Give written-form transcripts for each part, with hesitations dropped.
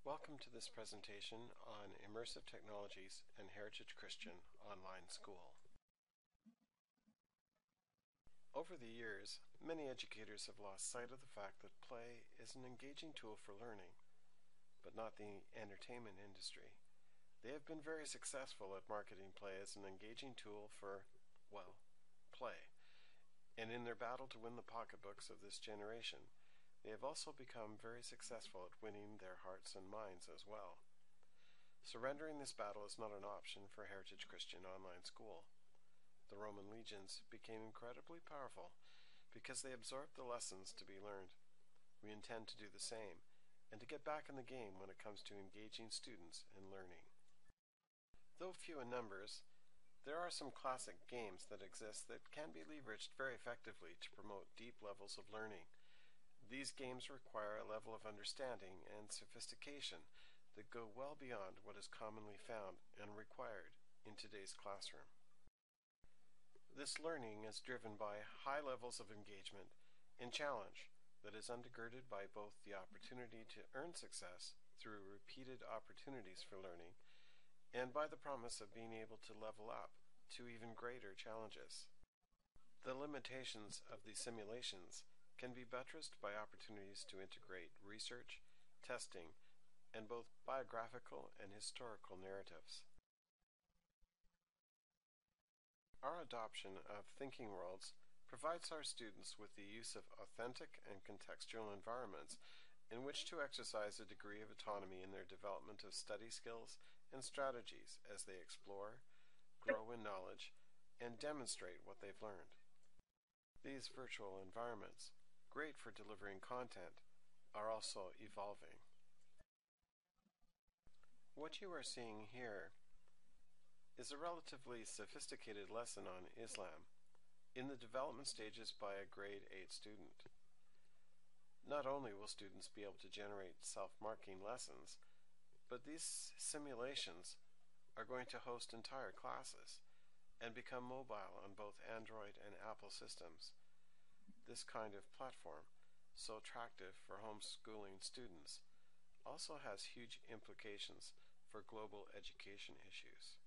Welcome to this presentation on Immersive Technologies and Heritage Christian Online School. Over the years, many educators have lost sight of the fact that play is an engaging tool for learning, but not the entertainment industry. They have been very successful at marketing play as an engaging tool for, well, play. And in their battle to win the pocketbooks of this generation, they have also become very successful at winning their hearts and minds as well. Surrendering this battle is not an option for Heritage Christian Online School. The Roman legions became incredibly powerful because they absorbed the lessons to be learned. We intend to do the same, and to get back in the game when it comes to engaging students in learning. Though few in numbers, there are some classic games that exist that can be leveraged very effectively to promote deep levels of learning. These games require a level of understanding and sophistication that go well beyond what is commonly found and required in today's classroom. This learning is driven by high levels of engagement and challenge that is undergirded by both the opportunity to earn success through repeated opportunities for learning and by the promise of being able to level up to even greater challenges. The limitations of these simulations can be buttressed by opportunities to integrate research, testing, and both biographical and historical narratives. Our adoption of thinking worlds provides our students with the use of authentic and contextual environments in which to exercise a degree of autonomy in their development of study skills and strategies as they explore, grow in knowledge, and demonstrate what they've learned. These virtual environments, great for delivering content, are also evolving. What you are seeing here is a relatively sophisticated lesson on Islam in the development stages by a grade 8 student. Not only will students be able to generate self-marking lessons, but these simulations are going to host entire classes and become mobile on both Android and Apple systems. This kind of platform, so attractive for homeschooling students, also has huge implications for global education issues.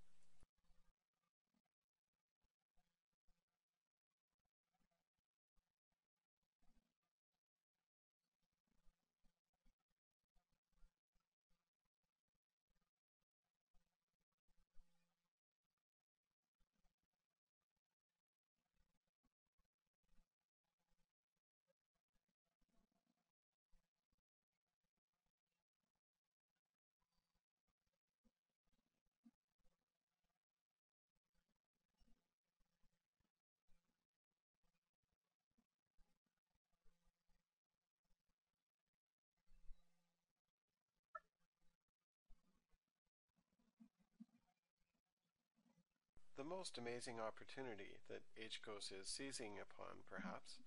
The most amazing opportunity that HCOS is seizing upon, perhaps,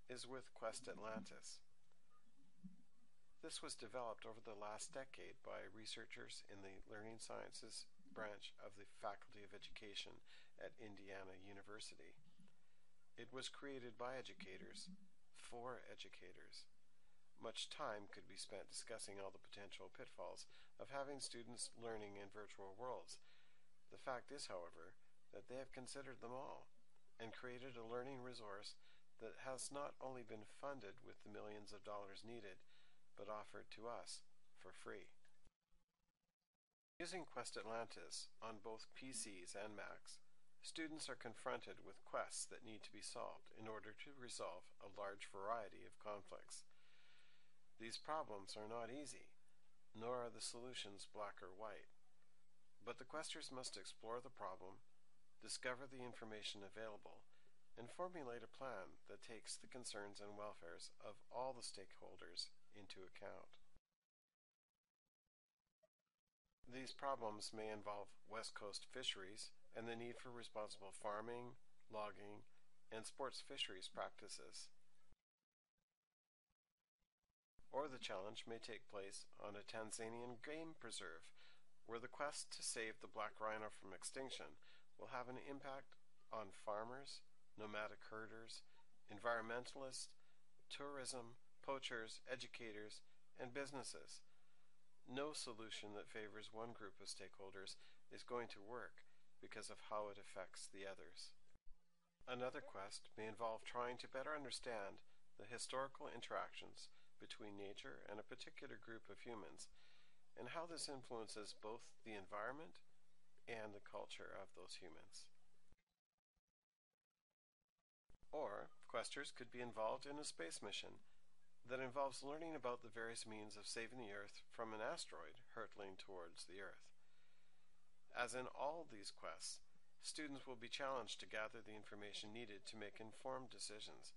is with Quest Atlantis. This was developed over the last decade by researchers in the Learning Sciences branch of the Faculty of Education at Indiana University. It was created by educators, for educators. Much time could be spent discussing all the potential pitfalls of having students learning in virtual worlds. The fact is, however, that they have considered them all and created a learning resource that has not only been funded with the millions of dollars needed, but offered to us for free. Using Quest Atlantis on both PCs and Macs, students are confronted with quests that need to be solved in order to resolve a large variety of conflicts. These problems are not easy, nor are the solutions black or white, but the questers must explore the problem, discover the information available, and formulate a plan that takes the concerns and welfares of all the stakeholders into account. These problems may involve West Coast fisheries and the need for responsible farming, logging, and sports fisheries practices. Or the challenge may take place on a Tanzanian game preserve, where the quest to save the black rhino from extinction will have an impact on farmers, nomadic herders, environmentalists, tourism, poachers, educators, and businesses. No solution that favors one group of stakeholders is going to work because of how it affects the others. Another quest may involve trying to better understand the historical interactions between nature and a particular group of humans, and how this influences both the environment and the culture of those humans. Or, questers could be involved in a space mission that involves learning about the various means of saving the Earth from an asteroid hurtling towards the Earth. As in all these quests, students will be challenged to gather the information needed to make informed decisions,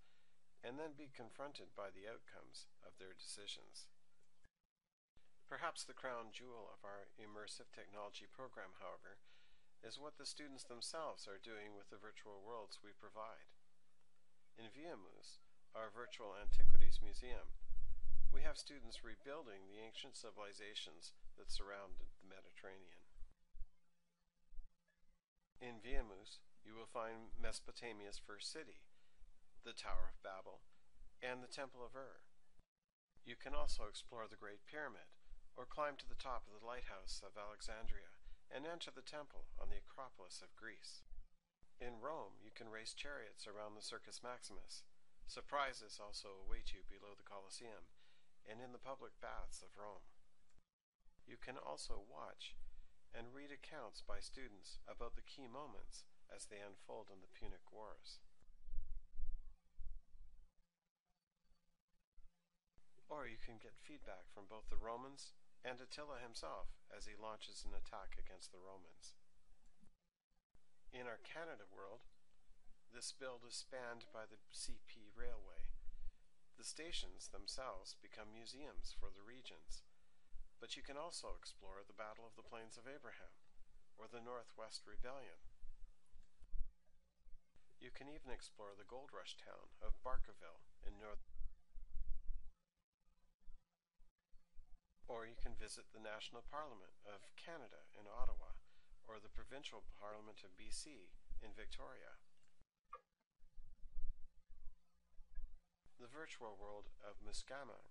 and then be confronted by the outcomes of their decisions. Perhaps the crown jewel of our immersive technology program, however, is what the students themselves are doing with the virtual worlds we provide. In Viamus, our virtual antiquities museum, we have students rebuilding the ancient civilizations that surround the Mediterranean. In Viamus, you will find Mesopotamia's first city, the Tower of Babel, and the Temple of Ur. You can also explore the Great Pyramid, or climb to the top of the lighthouse of Alexandria and enter the temple on the Acropolis of Greece. In Rome, you can race chariots around the Circus Maximus. Surprises also await you below the Colosseum and in the public baths of Rome. You can also watch and read accounts by students about the key moments as they unfold in the Punic Wars. Or you can get feedback from both the Romans and Attila himself as he launches an attack against the Romans. In our Canada world, this build is spanned by the CP Railway. The stations themselves become museums for the regions, but you can also explore the Battle of the Plains of Abraham, or the Northwest Rebellion. You can even explore the gold rush town of Barkerville in North. Or you can visit the National Parliament of Canada in Ottawa, or the Provincial Parliament of BC in Victoria. The virtual world of Muskama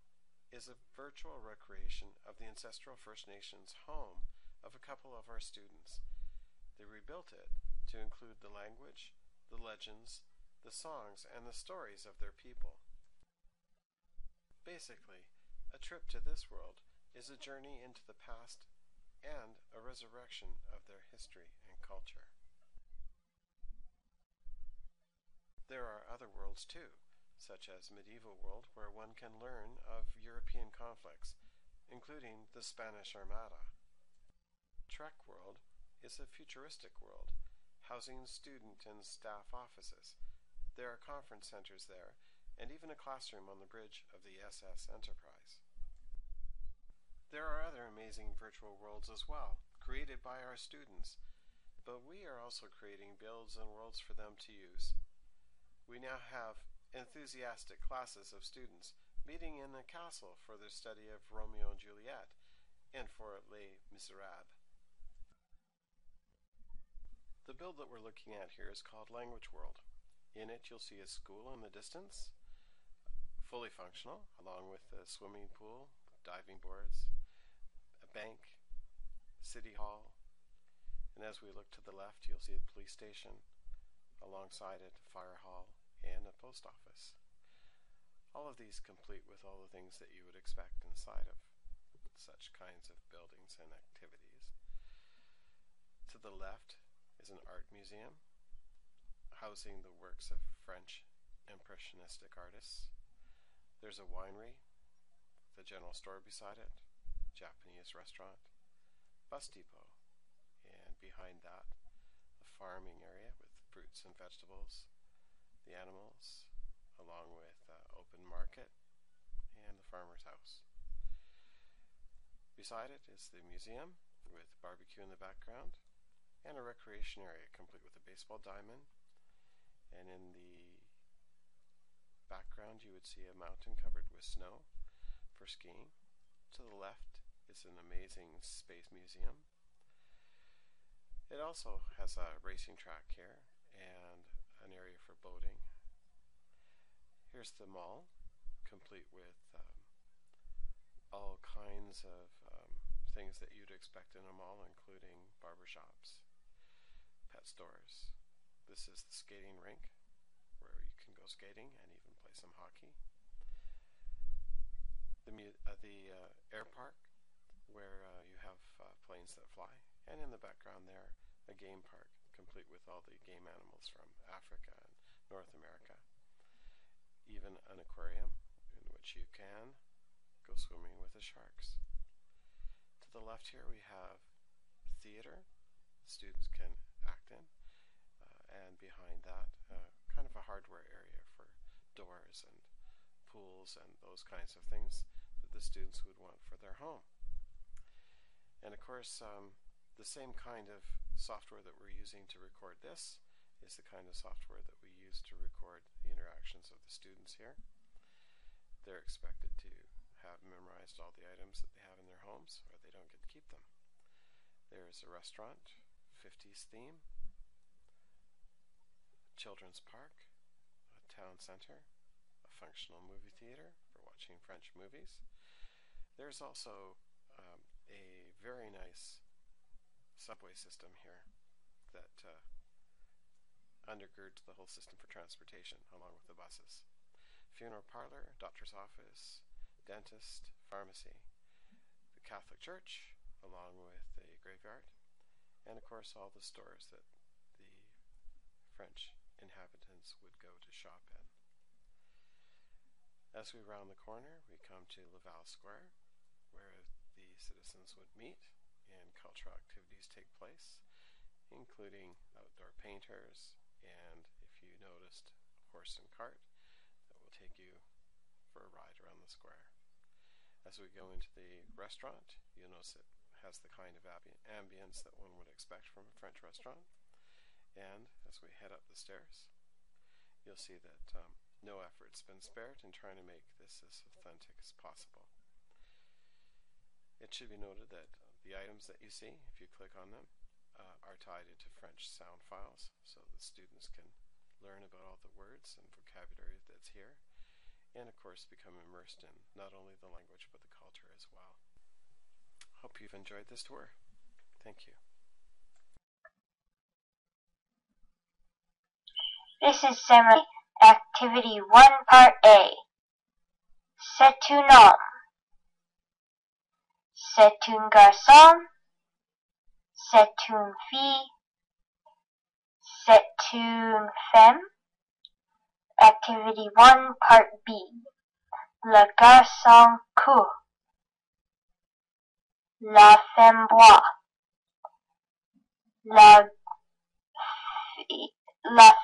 is a virtual recreation of the ancestral First Nations home of a couple of our students. They rebuilt it to include the language, the legends, the songs, and the stories of their people. Basically, a trip to this world is a journey into the past and a resurrection of their history and culture. There are other worlds too, such as Medieval World, where one can learn of European conflicts, including the Spanish Armada. Trek World is a futuristic world, housing student and staff offices. There are conference centers there, and even a classroom on the bridge of the SS Enterprise. There are other amazing virtual worlds as well, created by our students, but we are also creating builds and worlds for them to use. We now have enthusiastic classes of students meeting in a castle for their study of Romeo and Juliet and for Les Miserables. The build that we're looking at here is called Language World. In it you'll see a school in the distance, fully functional, along with a swimming pool, diving boards, a bank, city hall, and as we look to the left you'll see a police station, alongside it a fire hall and a post office. All of these complete with all the things that you would expect inside of such kinds of buildings and activities. To the left is an art museum housing the works of French Impressionistic artists. There's a winery, the general store beside it, Japanese restaurant, bus depot, and behind that a farming area with fruits and vegetables, the animals, along with open market and the farmer's house. Beside it is the museum with barbecue in the background and a recreation area complete with a baseball diamond, and in the background you would see a mountain covered with snow for skiing. To the left is an amazing space museum. It also has a racing track here and an area for boating. Here's the mall, complete with all kinds of things that you'd expect in a mall, including barbershops, pet stores. This is the skating rink, where you can go skating and even play some hockey. The air park, where you have planes that fly, and in the background there, a game park, complete with all the game animals from Africa and North America. Even an aquarium in which you can go swimming with the sharks. To the left here we have theater students can act in, and behind that kind of a hardware area for doors and pools and those kinds of things that the students would want for their home. And of course, the same kind of software that we're using to record this is the kind of software that we use to record the interactions of the students here. They're expected to have memorized all the items that they have in their homes, or they don't get to keep them. There's a restaurant, 50s theme, children's park, a town center, a functional movie theater for watching French movies. There's also a very nice subway system here that undergirds the whole system for transportation along with the buses. Funeral parlor, doctor's office, dentist, pharmacy, the Catholic Church along with the graveyard, and of course all the stores that the French inhabitants would go to shop in. As we round the corner, we come to Lavale Square, where the citizens would meet and cultural activities take place, including outdoor painters, and if you noticed, a horse and cart that will take you for a ride around the square. As we go into the restaurant, you'll notice it has the kind of ambience that one would expect from a French restaurant. And as we head up the stairs, you'll see that no effort's been spared in trying to make this as authentic as possible. It should be noted that the items that you see, if you click on them, are tied into French sound files, so the students can learn about all the words and vocabulary that's here, and of course become immersed in not only the language but the culture as well. Hope you've enjoyed this tour. Thank you. This is Summary Activity 1 Part A. C'est un homme. C'est un garçon. C'est une fille. C'est une femme. Activity 1 Part B. Le garçon court. La femme boit. La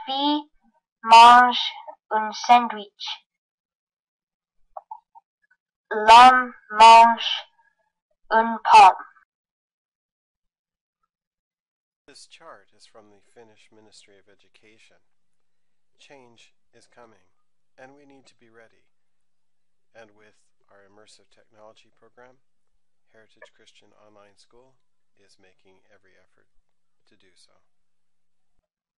fille mange un sandwich. L'homme mange une pomme. This chart is from the Finnish Ministry of Education. Change is coming, and we need to be ready. And with our immersive technology program, Heritage Christian Online School is making every effort to do so.